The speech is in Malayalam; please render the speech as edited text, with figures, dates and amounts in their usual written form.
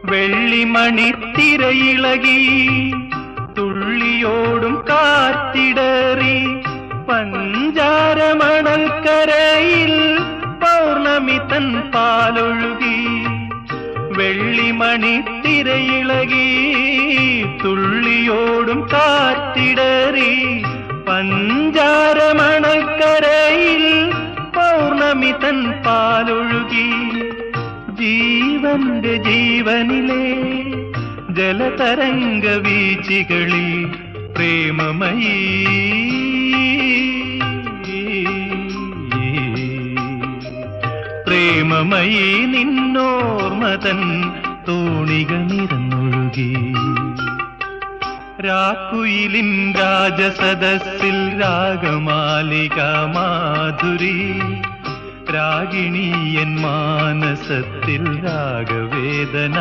വെള്ളിമണിത്തിരയിളകി തുള്ളിയോടും കാത്തിടറി പഞ്ചാരമണൽക്കരയിൽ പൗർണമി തൻ പാലൊഴുകി. വെള്ളിമണിത്തിരയിളകി തുള്ളിയോടും കാത്തിടറി പഞ്ചാരമണൽക്കരയിൽ പൗർണമി തൻ പാലൊഴുകി. ജീവന്റെ ജീവനിലെ ജലതരംഗ വീചികളിൽ പ്രേമമയീ പ്രേമമയീ നിന്നോർമതൻ തോണിക നിറന്നൊഴുകി. രാക്കുയിലിൻ രാജസദസ്സിൽ രാഗമാലിക മാധുരി, രാഗിണീയൻ മാനസത്തിൽ രാഗവേദന